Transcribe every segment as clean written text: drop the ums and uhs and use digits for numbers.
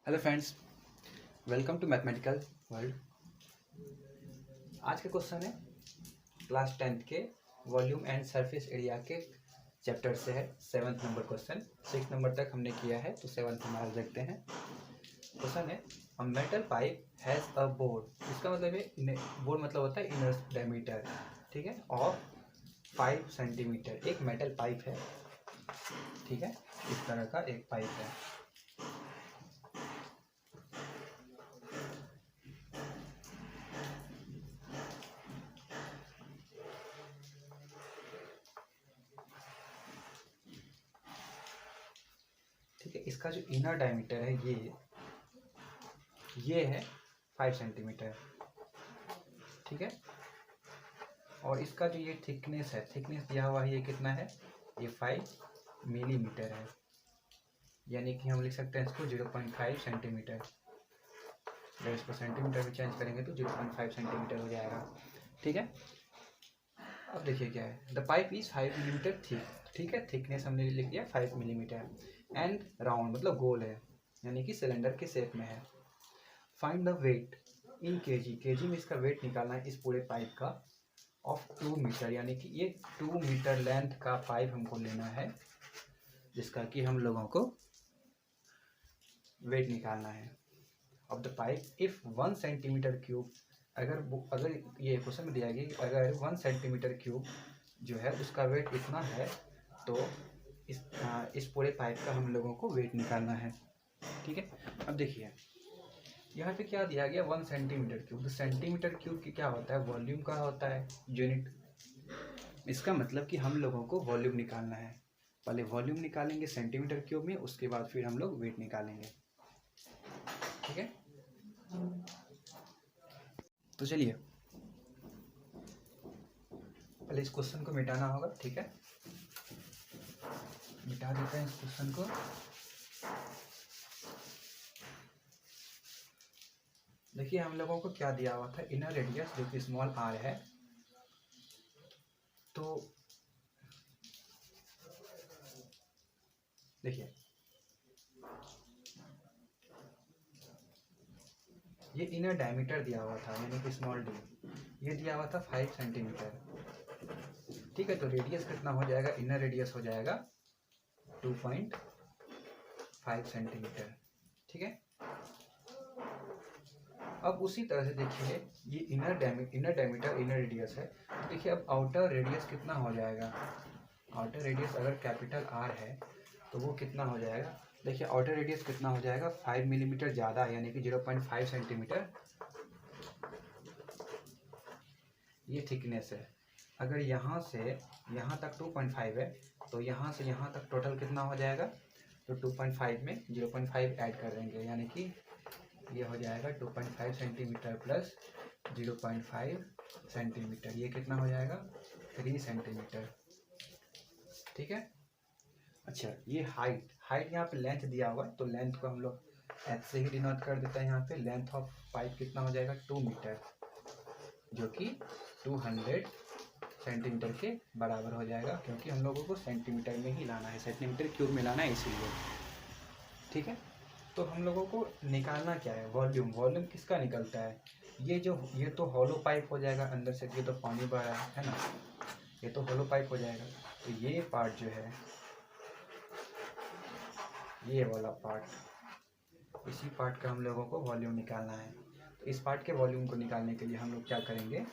Hello friends, welcome to mathematical world. आज का question है क्लास 10th के वॉल्यूम एंड सरफेस एरिया के चैप्टर से है। 7th number question. 6 नंबर तक हमने किया है, तो 7th हम आज देखते हैं। क्वेश्चन है a metal pipe has a board. इसका मतलब है बोर्ड मतलब होता है इनर डायमीटर, ठीक है, और 5 सेंटीमीटर। एक मेटल पाइप है, ठीक है, इस तरह का एक पाइप है। ठीक है, इसका जो इनर डायमीटर है ये है 5 सेंटीमीटर, ठीक है, और इसका जो ये थिकनेस है, थिकनेस दिया हुआ है, ये कितना है, ये 5 मिलीमीटर है। यानी कि हम लिख सकते हैं इसको 0.5 सेंटीमीटर। अगर इसको सेंटीमीटर में चेंज करेंगे तो 0.5 सेंटीमीटर हो जाएगा, ठीक है। अब देखिए क्या है, the pipe is 5 millimetre thick, ठीक है, थिकनेस हमने लिख दिया 5 मिलीमीटर, एंड राउंड मतलब गोल है, यानी कि सिलेंडर के शेप में है। Find the weight in KG, KG में इसका वेट निकालना है इस पूरे पाइप का, ऑफ 2 मीटर, यानी कि ये 2 मीटर लेंथ का पाइप हमको लेना है, जिसका कि हम लोगों को वेट निकालना है of the pipe if 1 centimetre cube. अगर ये क्वेश्चन में दिया गया कि अगर 1 सेंटीमीटर क्यूब जो है उसका वेट इतना है, तो इस पूरे पाइप का हम लोगों को वेट निकालना है, ठीक है। अब देखिए यहाँ पे क्या दिया गया, 1 सेंटीमीटर क्यूब। सेंटीमीटर क्यूब की क्या होता है, वॉल्यूम का होता है यूनिट। इसका मतलब कि हम लोगों को वॉल्यूम निकालना है। पहले वॉल्यूम निकालेंगे सेंटीमीटर क्यूब में, उसके बाद फिर हम लोग वेट निकालेंगे, ठीक है। तो चलिए पहले इस क्वेश्चन को मिटाना होगा, ठीक है, मिटा देते हैं इस क्वेश्चन को। देखिए हम लोगों को क्या दिया हुआ था, इनर रेडियस जो कि स्मॉल आर है, तो देखिए ये इनर डायमीटर दिया हुआ था, यानी कि स्मॉल डी, ये दिया हुआ था 5 सेंटीमीटर, ठीक है। तो रेडियस कितना हो जाएगा, इनर रेडियस हो जाएगा 2.5 सेंटीमीटर, ठीक है। अब उसी तरह से देखिए ये इनर डायमीटर इनर रेडियस है, तो देखिए अब आउटर रेडियस कितना हो जाएगा। आउटर रेडियस अगर कैपिटल आर है तो वो कितना हो जाएगा, देखिए आउटर रेडियस कितना हो जाएगा, 5 मिलीमीटर ज़्यादा है, यानी कि 0.5 सेंटीमीटर ये थिकनेस है। अगर यहाँ से यहाँ तक 2.5 है, तो यहाँ से यहाँ तक टोटल कितना हो जाएगा, तो 2.5 में 0.5 ऐड कर देंगे, यानी कि ये हो जाएगा 2.5 सेंटीमीटर प्लस 0.5 सेंटीमीटर, ये कितना हो जाएगा 3 सेंटीमीटर, ठीक है। अच्छा ये हाइट यहाँ पे लेंथ दिया हुआ है, तो लेंथ को हम लोग एच से ही डिनोट कर देते हैं। यहाँ पे लेंथ ऑफ पाइप कितना हो जाएगा 2 मीटर, जो कि 200 सेंटीमीटर के बराबर हो जाएगा, क्योंकि हम लोगों को सेंटीमीटर में ही लाना है, सेंटीमीटर क्यूब में लाना है इसीलिए, ठीक है। तो हम लोगों को निकालना क्या है, वॉल्यूम। वॉल्यूम किसका निकलता है, ये तो हॉलो पाइप हो जाएगा, अंदर से ये तो पानी बह रहा है ना, ये तो हॉलो पाइप हो जाएगा। तो ये पार्ट जो है, ये वाला पार्ट, इसी पार्ट का हम लोगों को वॉल्यूम निकालना है। तो इस पार्ट के वॉल्यूम को निकालने के लिए हम लोग क्या करेंगे,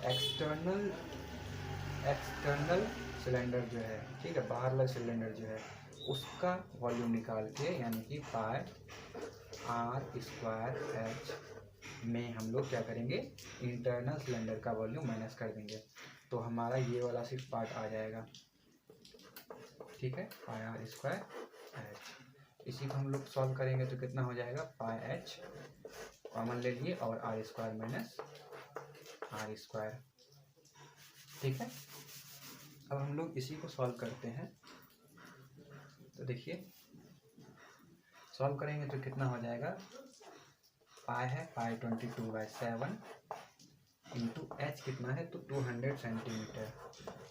एक्सटर्नल सिलेंडर जो है, ठीक है, बाहर वाला सिलेंडर जो है उसका वॉल्यूम निकाल के, यानी कि पाई आर स्क्वायर एच में हम लोग क्या करेंगे, इंटरनल सिलेंडर का वॉल्यूम माइनस कर देंगे, तो हमारा ये वाला सिर्फ पार्ट आ जाएगा, ठीक है, पाई आर स्क्वायर एच। इसी को हम लोग सॉल्व करेंगे तो कितना हो जाएगा, पाई एच कॉमन ले लिए और R square minus R square, ठीक है। अब हम लोग इसी को सॉल्व करते हैं, तो देखिए सॉल्व करेंगे तो कितना हो जाएगा, पाई है, पाई 22/7 इंटू एच कितना है, तो 200 सेंटीमीटर,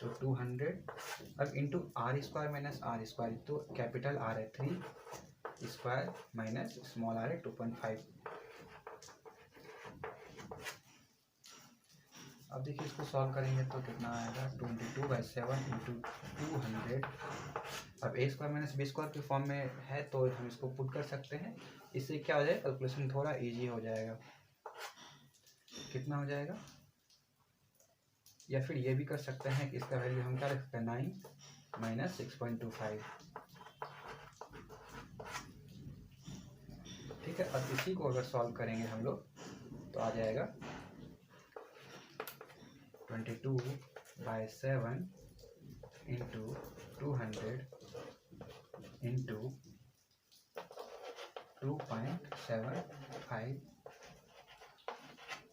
तो 200, अब into R square minus R square, तो कैपिटल आर है 3 स्क्वायर माइनस स्मॉल r है 2.5। अब देखिए इसको सॉल्व करेंगे तो कितना आएगा 22/7 इंटू 200। अब ए स्क्वायर माइनस बी स्क्वायर के फॉर्म में है तो हम इसको पुट कर सकते हैं, इससे क्या हो जाएगा कैलकुलेशन थोड़ा इजी हो जाएगा। कितना हो जाएगा, या फिर ये भी कर सकते हैं कि इसका वैल्यू हम क्या रख सकते हैं 9 माइनस 6.25। ठीक है, अब इसी को अगर सॉल्व करेंगे हम लोग तो आ जाएगा 22/7 इंटू 200 इंटू 2.75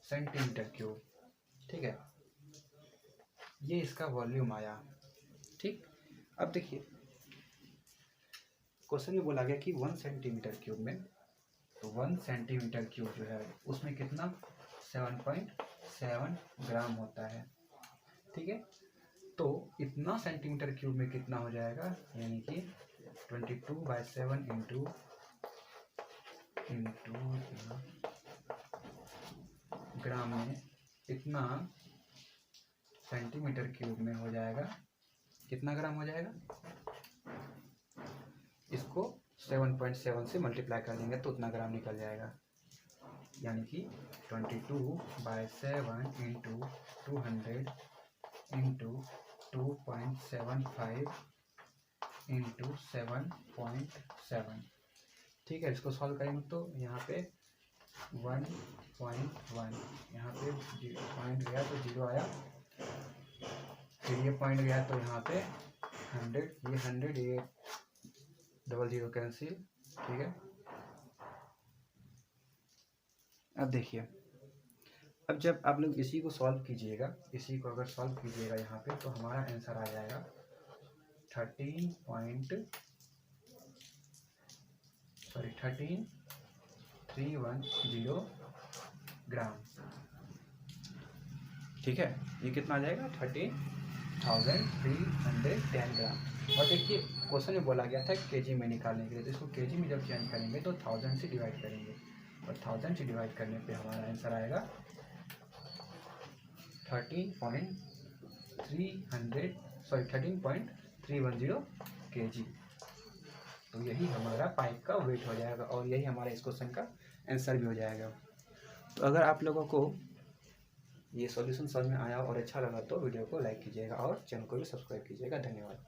सेंटीमीटर क्यूब। ठीक है, ये इसका वॉल्यूम आया। ठीक, अब देखिए क्वेश्चन में बोला गया कि 1 सेंटीमीटर क्यूब में, तो 1 सेंटीमीटर क्यूब जो है उसमें कितना 7.7 ग्राम होता है। ठीक है, तो इतना सेंटीमीटर क्यूब में कितना हो जाएगा, यानी कि 22/7 इंटू ग्राम में इतना सेंटीमीटर क्यूब में हो जाएगा, कितना ग्राम हो जाएगा, इसको 7.7 से मल्टीप्लाई कर देंगे तो उतना ग्राम निकल जाएगा, यानी कि 22/7 इंटू 200 इंटू 2.75 इंटू 7.7। ठीक है, इसको सॉल्व करेंगे तो यहाँ पे 1.1, यहाँ पे पॉइंट गया तो 0 आया, फिर ये पॉइंट गया तो यहाँ पे 100, ये 100, ये 00 कैंसिल। ठीक है, अब देखिए, अब जब आप लोग इसी को सॉल्व कीजिएगा, इसी को अगर सॉल्व कीजिएगा यहाँ पे तो हमारा आंसर आ जाएगा 13.310 ग्राम। ठीक है, ये कितना आ जाएगा 13,310 ग्राम। और देखिए क्वेश्चन में बोला गया था केजी में निकालने के लिए, तो इसको केजी में जब चेंज करेंगे तो 1000 से डिवाइड करेंगे, और 1000 से डिवाइड करने पे हमारा आंसर आएगा 13.310 kg। तो यही हमारा पाइप का वेट हो जाएगा और यही हमारा इस क्वेश्चन का आंसर भी हो जाएगा। तो अगर आप लोगों को ये सॉल्यूशन समझ में आया और अच्छा लगा तो वीडियो को लाइक कीजिएगा और चैनल को भी सब्सक्राइब कीजिएगा। धन्यवाद।